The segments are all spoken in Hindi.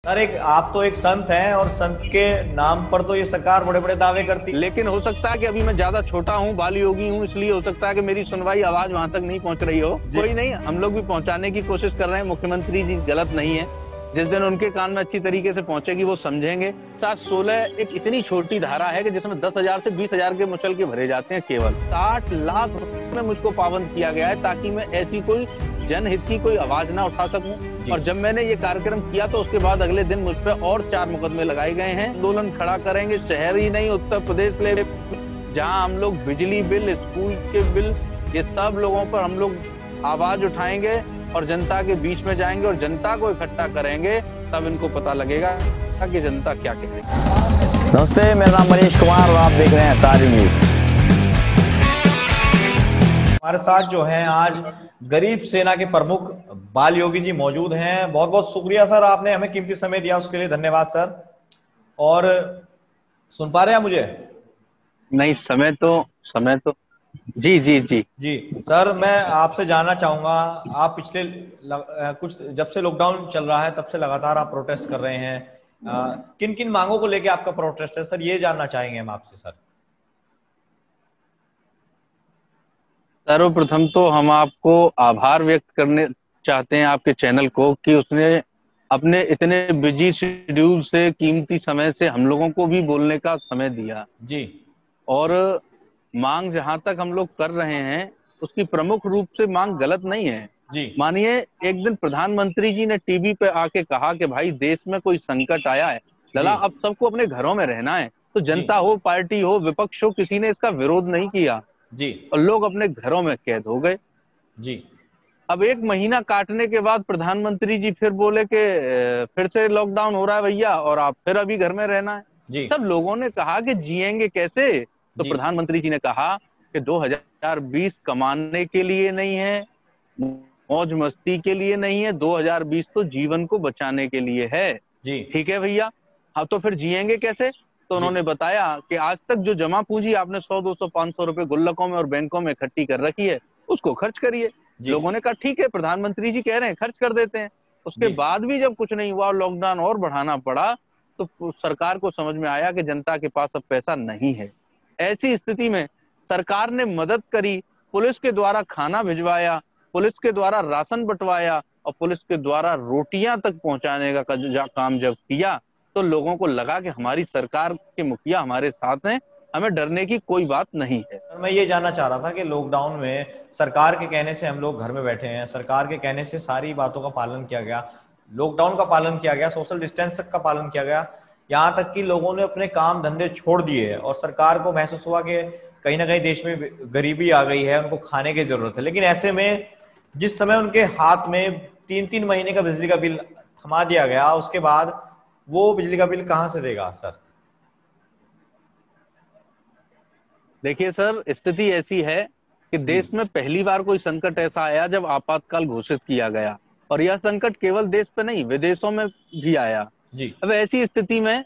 सर एक आप तो एक संत हैं और संत के नाम पर तो ये सरकार बड़े बड़े दावे करती है। लेकिन हो सकता है कि अभी मैं ज्यादा छोटा हूँ, बाल योगी हूँ, इसलिए हो सकता है कि मेरी सुनवाई आवाज वहां तक नहीं पहुंच रही हो। जी। कोई नहीं, हम लोग भी पहुंचाने की कोशिश कर रहे हैं। मुख्यमंत्री जी गलत नहीं है, जिस दिन उनके कान में अच्छी तरीके से पहुंचेगी वो समझेंगे। 716 एक इतनी छोटी धारा है कि जिसमें 10,000 से 20,000 के मुचल के भरे जाते हैं। केवल 60 लाख में मुझको पाबंद किया गया है ताकि मैं ऐसी कोई जनहित की कोई आवाज ना उठा सकूं। जी। और जब मैंने ये कार्यक्रम किया तो उसके बाद अगले दिन मुझ पर और 4 मुकदमे लगाए गए हैं। आंदोलन खड़ा करेंगे, शहर ही नहीं उत्तर प्रदेश ले, जहां हम लोग बिजली बिल, स्कूल के बिल, ये सब लोगों पर हम लोग आवाज उठाएंगे और जनता के बीच में जाएंगे और जनता को इकट्ठा करेंगे। तब इनको पता लगेगा कि जनता क्या कहती है। नमस्ते, मेरा नाम मनीष कुमार और आप देख रहे हैं ताज न्यूज। हमारे साथ जो है आज गरीब सेना के प्रमुख बाल योगी जी मौजूद हैं। बहुत बहुत शुक्रिया सर, आपने हमें कीमती समय दिया, उसके लिए धन्यवाद सर। और सुन पा रहे हैं मुझे? नहीं, समय तो जी जी जी। जी सर, मैं आपसे जानना चाहूंगा, आप पिछले कुछ जब से लॉकडाउन चल रहा है तब से लगातार आप प्रोटेस्ट कर रहे हैं। किन किन मांगों को लेकर आपका प्रोटेस्ट है सर, ये जानना चाहेंगे हम आपसे सर। सर्वप्रथम तो हम आपको आभार व्यक्त करने चाहते हैं आपके चैनल को कि उसने अपने इतने बिजी शेड्यूल से, कीमती समय से हम लोगों को भी बोलने का समय दिया। जी। और मांग जहां तक हम लोग कर रहे हैं उसकी प्रमुख रूप से मांग गलत नहीं है। जी। मानिए, एक दिन प्रधानमंत्री जी ने टीवी पे आके कहा कि भाई देश में कोई संकट आया है, जी। लला अब सबको अपने घरों में रहना है। तो जी। जनता हो, पार्टी हो, विपक्ष हो, किसी ने इसका विरोध नहीं किया जी। और लोग अपने घरों में कैद हो गए। जी। अब 1 महीना काटने के बाद प्रधानमंत्री जी फिर बोले कि फिर से लॉकडाउन हो रहा है भैया और आप फिर अभी घर में रहना है। जी। सब लोगों ने कहा कि जिएंगे कैसे? तो जी। प्रधानमंत्री जी ने कहा कि 2020 कमाने के लिए नहीं है, मौज मस्ती के लिए नहीं है, 2020 तो जीवन को बचाने के लिए है। जी। ठीक है भैया, हाँ तो फिर जिएंगे कैसे? तो जी। उन्होंने बताया कि आज तक जो जमा पूंजी आपने 100, 200, 500 रुपए गुल्लकों में और बैंकों में इकट्ठी कर रखी है उसको खर्च करिए। जी। लोगों ने कहा ठीक है, प्रधानमंत्री जी कह रहे हैं खर्च कर देते हैं। उसके जी। बाद भी जब कुछ नहीं हुआ और लॉकडाउन और बढ़ाना पड़ा तो सरकार को समझ में आया कि जनता के पास अब पैसा नहीं है। ऐसी स्थिति में सरकार ने मदद करी, पुलिस के द्वारा खाना भिजवाया, पुलिस के द्वारा राशन बंटवाया और पुलिस के द्वारा रोटियां तक पहुंचाने का काम जब किया तो लोगों को लगा कि हमारी सरकार के मुखिया हमारे साथ हैं, हमें डरने की कोई बात नहीं है। सर मैं ये जानना चाह रहा था कि लॉकडाउन में सरकार के कहने से हम लोग घर में बैठे हैं, सरकार के कहने से सारी बातों का पालन किया गया, लॉकडाउन का पालन किया गया, सोशल डिस्टेंस तक का पालन किया गया, यहाँ तक कि लोगों ने अपने काम धंधे छोड़ दिए हैं और सरकार को महसूस हुआ कि कहीं ना कहीं देश में गरीबी आ गई है, उनको खाने की जरूरत है। लेकिन ऐसे में जिस समय उनके हाथ में 3-3 महीने का बिजली का बिल थमा दिया गया, उसके बाद वो बिजली का बिल कहाँ से देगा सर? देखिए सर, स्थिति ऐसी है कि जी। देश में पहली बार कोई संकट ऐसा आया जब आपातकाल घोषित किया गया। और यह संकट केवल देश पे नहीं, विदेशों में भी आया। जी। अब ऐसी स्थिति में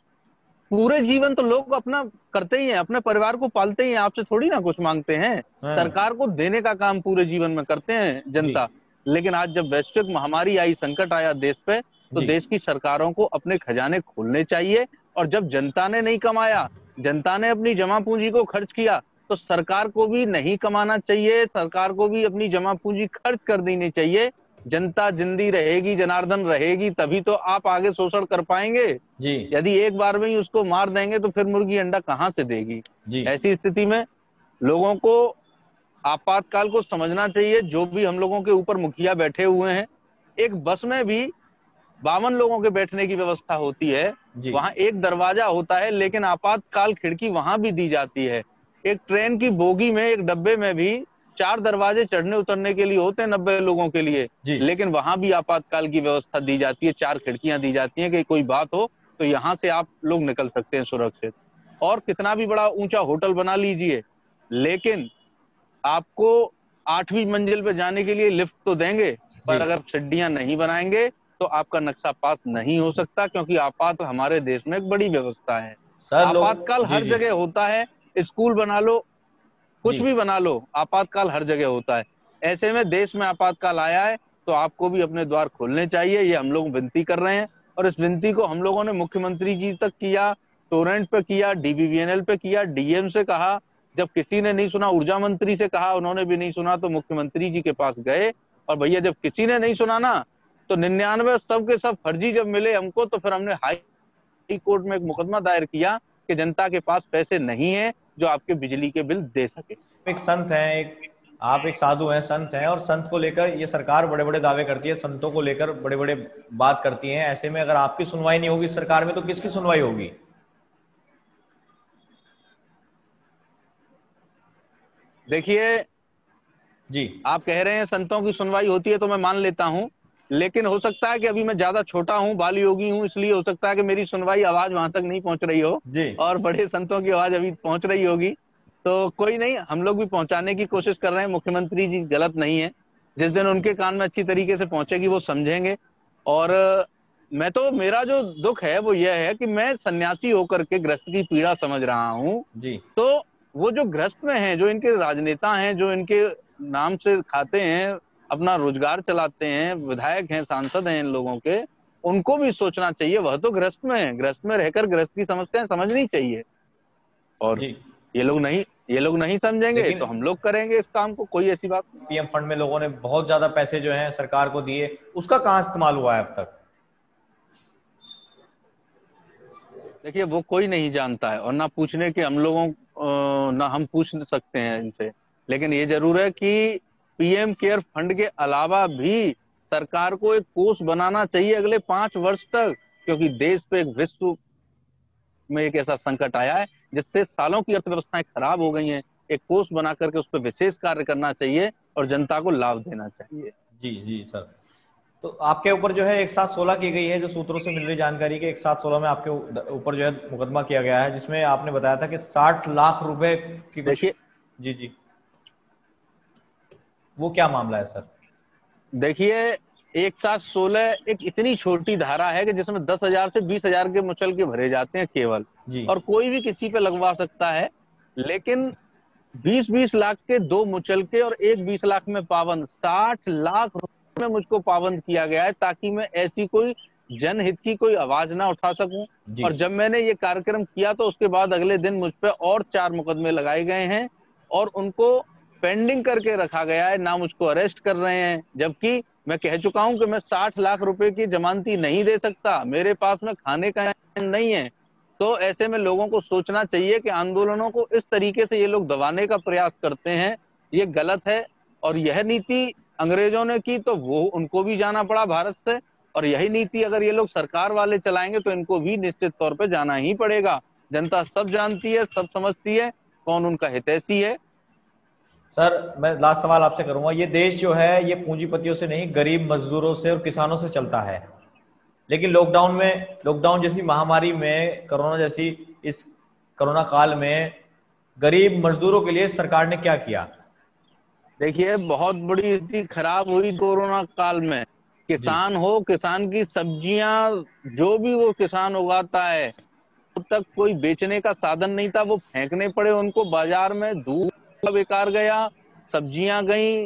पूरे जीवन तो लोग अपना करते ही हैं, अपने परिवार को पालते ही हैं, आपसे थोड़ी ना कुछ मांगते हैं। हाँ। सरकार को देने का काम पूरे जीवन में करते हैं जी। जनता। लेकिन आज जब वैश्विक महामारी आई, संकट आया देश पे, तो जी। देश की सरकारों को अपने खजाने खोलने चाहिए। और जब जनता ने नहीं कमाया, जनता ने अपनी जमा पूंजी को खर्च किया, तो सरकार को भी नहीं कमाना चाहिए, सरकार को भी अपनी जमा पूंजी खर्च कर देनी चाहिए। जनता जिंदी रहेगी, जनार्दन रहेगी, तभी तो आप आगे शोषण कर पाएंगे। जी। यदि एक बार में ही उसको मार देंगे तो फिर मुर्गी अंडा कहाँ से देगी? जी। ऐसी स्थिति में लोगों को आपातकाल को समझना चाहिए। जो भी हम लोगों के ऊपर मुखिया बैठे हुए हैं, एक बस में भी 52 लोगों के बैठने की व्यवस्था होती है, जी। वहां एक दरवाजा होता है, लेकिन आपातकाल खिड़की वहां भी दी जाती है। एक ट्रेन की बोगी में, एक डब्बे में भी 4 दरवाजे चढ़ने उतरने के लिए होते हैं 90 लोगों के लिए, जी। लेकिन वहां भी आपातकाल की व्यवस्था दी जाती है। 4 खिड़कियां दी जाती हैं कि कोई बात हो तो यहाँ से आप लोग निकल सकते हैं सुरक्षित। और कितना भी बड़ा ऊंचा होटल बना लीजिए, लेकिन आपको 8वीं मंजिल पे जाने के लिए लिफ्ट तो देंगे, जी। पर अगर सीढ़ियां नहीं बनाएंगे तो आपका नक्शा पास नहीं हो सकता, क्योंकि आपात हमारे देश में एक बड़ी व्यवस्था है। सर आपातकाल लोग। जी। हर जी। जगह होता है, स्कूल बना लो, जी। कुछ भी बना लो, आपातकाल हर जगह होता है। ऐसे में देश में आपातकाल आया है तो आपको भी अपने द्वार खोलने चाहिए, ये हम लोग विनती कर रहे हैं। और इस विनती को हम लोगों ने मुख्यमंत्री जी तक किया, टोरेंट पे किया, DBVNL पे किया, DM से कहा। जब किसी ने नहीं सुना, ऊर्जा मंत्री से कहा, उन्होंने भी नहीं सुना, तो मुख्यमंत्री जी के पास गए। और भैया जब किसी ने नहीं सुना ना, तो 99 सब के सब फर्जी जब मिले हमको, तो फिर हमने हाई कोर्ट में एक मुकदमा दायर किया कि जनता के पास पैसे नहीं है जो आपके बिजली के बिल दे सके। एक संत हैं, आप एक साधु हैं, संत हैं, और संत को लेकर ये सरकार बड़े बड़े दावे करती है, संतों को लेकर बड़े बड़े बात करती है। ऐसे में अगर आपकी सुनवाई नहीं होगी सरकार में, तो किसकी सुनवाई होगी? देखिए जी, आप कह रहे हैं संतों की सुनवाई होती है, तो मैं मान लेता हूं, लेकिन हो सकता है कि अभी मैं ज्यादा छोटा हूं, बाल योगी हूं, इसलिए हो सकता है कि मेरी सुनवाई आवाज वहां तक नहीं पहुंच रही हो, जी, और बड़े संतों की आवाज अभी पहुंच रही होगी। तो कोई नहीं, हम लोग भी पहुंचाने की कोशिश कर रहे हैं। मुख्यमंत्री जी गलत नहीं है, जिस दिन उनके कान में अच्छी तरीके से पहुंचेगी वो समझेंगे। और मैं तो, मेरा जो दुख है वो यह है कि मैं सन्यासी होकर के ग्रस्त की पीड़ा समझ रहा हूँ। जी, तो वो जो ग्रस्त में हैं, जो इनके राजनेता हैं, जो इनके नाम से खाते हैं, अपना रोजगार चलाते हैं, विधायक हैं, सांसद हैं इन लोगों के, उनको भी सोचना चाहिए। वह तो ग्रस्त में है, ग्रस्त में रहकर ग्रस्त की समस्याएं समझनी चाहिए। और जी। ये लोग नहीं समझेंगे लेकिन तो हम लोग करेंगे इस काम को, कोई ऐसी बात नहीं। PM फंड में लोगों ने बहुत ज्यादा पैसे जो हैं सरकार को दिए, उसका कहाँ इस्तेमाल हुआ है अब तक? देखिए वो कोई नहीं जानता है, और ना पूछने के हम लोगों ना हम पूछ सकते हैं इनसे। लेकिन ये जरूर है कि PM केयर फंड के अलावा भी सरकार को एक कोष बनाना चाहिए अगले 5 वर्ष तक, क्योंकि देश पे, एक विश्व में एक ऐसा संकट आया है जिससे सालों की अर्थव्यवस्थाएं खराब हो गई हैं। एक कोष बना करके उस पर विशेष कार्य करना चाहिए और जनता को लाभ देना चाहिए। जी, जी सर। तो आपके ऊपर जो है 1/7/16 की गई है, जो सूत्रों से मिल रही जानकारी के 1/7/16 में आपके ऊपर जो है मुकदमा किया गया है, जिसमें आपने बताया था कि 60 लाख रुपए की कुछ। देखिए जी, जी, वो क्या मामला है सर? देखिए 1/7/16 एक इतनी छोटी धारा है कि जिसमें 10,000 से 20,000 के मुचलके भरे जाते हैं केवल, जी, और कोई भी किसी पे लगवा सकता है। लेकिन 20-20 लाख के 2 मुचलके और एक 20 लाख में पाबंद, 60 लाख रुपए में मुझको पाबंद किया गया है, ताकि मैं ऐसी कोई जनहित की कोई आवाज ना उठा सकूं। जी, और जब मैंने ये कार्यक्रम किया तो उसके बाद अगले दिन मुझ पे और 4 मुकदमे लगाए गए हैं, और उनको पेंडिंग करके रखा गया है, ना मुझको अरेस्ट कर रहे हैं। जबकि मैं कह चुका हूं कि मैं 60 लाख रुपए की जमानती नहीं दे सकता, मेरे पास में खाने का नहीं है। तो ऐसे में लोगों को सोचना चाहिए कि आंदोलनों को इस तरीके से ये लोग दबाने का प्रयास करते हैं, ये गलत है। और यह नीति अंग्रेजों ने की तो वो, उनको भी जाना पड़ा भारत से, और यही नीति अगर ये लोग सरकार वाले चलाएंगे तो इनको भी निश्चित तौर पे जाना ही पड़ेगा। जनता सब जानती है, सब समझती है कौन उनका हितैषी है। सर मैं लास्ट सवाल आपसे करूंगा। ये देश जो है ये पूंजीपतियों से नहीं, गरीब मजदूरों से और किसानों से चलता है। लेकिन लॉकडाउन जैसी महामारी में, कोरोना जैसी इस कोरोना काल में गरीब मजदूरों के लिए सरकार ने क्या किया? देखिए बहुत बड़ी स्थिति खराब हुई कोरोना काल में। जी, किसान हो, किसान की सब्जियां जो भी वो किसान उगाता है, अब तक कोई बेचने का साधन नहीं था, वो फेंकने पड़े उनको बाजार में। दूध बेकार गया, सब्जियां गई,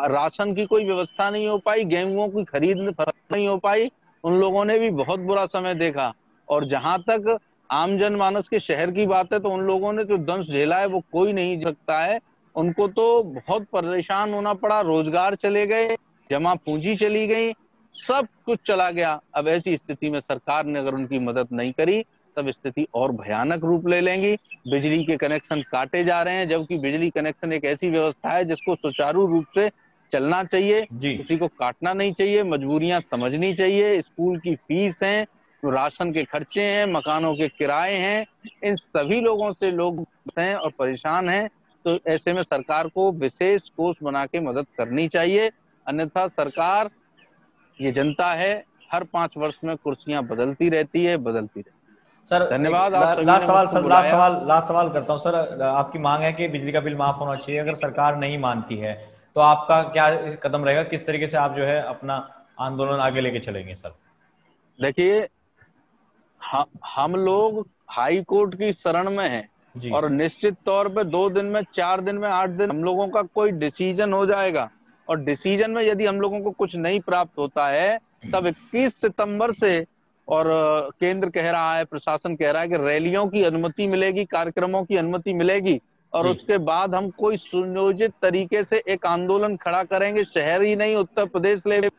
राशन की कोई व्यवस्था नहीं हो पाई, गेहूं की खरीद नहीं हो पाई। उन लोगों ने भी बहुत बुरा समय देखा। और जहां तक आम जनमानस के शहर की बात है, तो उन लोगों ने जो दंश झेला है वो कोई नहीं झेल सकता है। उनको तो बहुत परेशान होना पड़ा, रोजगार चले गए, जमा पूंजी चली गई, सब कुछ चला गया। अब ऐसी स्थिति में सरकार ने अगर उनकी मदद नहीं करी, तब स्थिति और भयानक रूप ले लेंगी। बिजली के कनेक्शन काटे जा रहे हैं, जबकि बिजली कनेक्शन एक ऐसी व्यवस्था है जिसको सुचारू रूप से चलना चाहिए, जी, किसी को काटना नहीं चाहिए। मजबूरियां समझनी चाहिए, स्कूल की फीस है, राशन के खर्चे हैं, मकानों के किराए हैं, इन सभी लोगों से लोग हैं और परेशान हैं। तो ऐसे में सरकार को विशेष कोष बना के मदद करनी चाहिए। अन्यथा सरकार, ये जनता है, हर 5 वर्ष में कुर्सियां बदलती रहती है, बदलती रहती सर है। एक धन्यवाद, आप सभी लास्ट ने सवाल मुझको सर, बुलाया। लास्ट सवाल करता हूँ सर। आपकी मांग है कि बिजली का बिल माफ होना चाहिए। अगर सरकार नहीं मानती है तो आपका क्या कदम रहेगा? किस तरीके से आप जो है अपना आंदोलन आगे लेके चलेंगे सर? देखिए हम लोग हाई कोर्ट की शरण में हैं, जी, और निश्चित तौर पे 2 दिन में, 4 दिन में, 8 दिन हम लोगों का कोई डिसीजन हो जाएगा। और डिसीजन में यदि हम लोगों को कुछ नहीं प्राप्त होता है, तब 21 सितंबर से और केंद्र कह रहा है, प्रशासन कह रहा है कि रैलियों की अनुमति मिलेगी, कार्यक्रमों की अनुमति मिलेगी, और उसके बाद हम कोई सुनियोजित तरीके से एक आंदोलन खड़ा करेंगे, शहर ही नहीं उत्तर प्रदेश लेवल,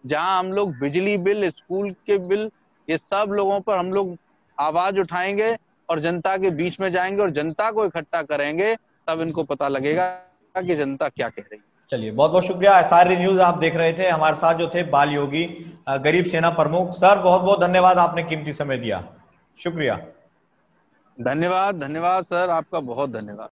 जहां हम लोग बिजली बिल, स्कूल के बिल, ये सब लोगों पर हम लोग आवाज उठाएंगे और जनता के बीच में जाएंगे और जनता को इकट्ठा करेंगे। तब इनको पता लगेगा कि जनता क्या कह रही है। चलिए, बहुत बहुत शुक्रिया। SR न्यूज आप देख रहे थे, हमारे साथ जो थे बाल योगी, गरीब सेना प्रमुख। सर बहुत बहुत धन्यवाद, आपने कीमती समय दिया, शुक्रिया। धन्यवाद, धन्यवाद सर, आपका बहुत धन्यवाद।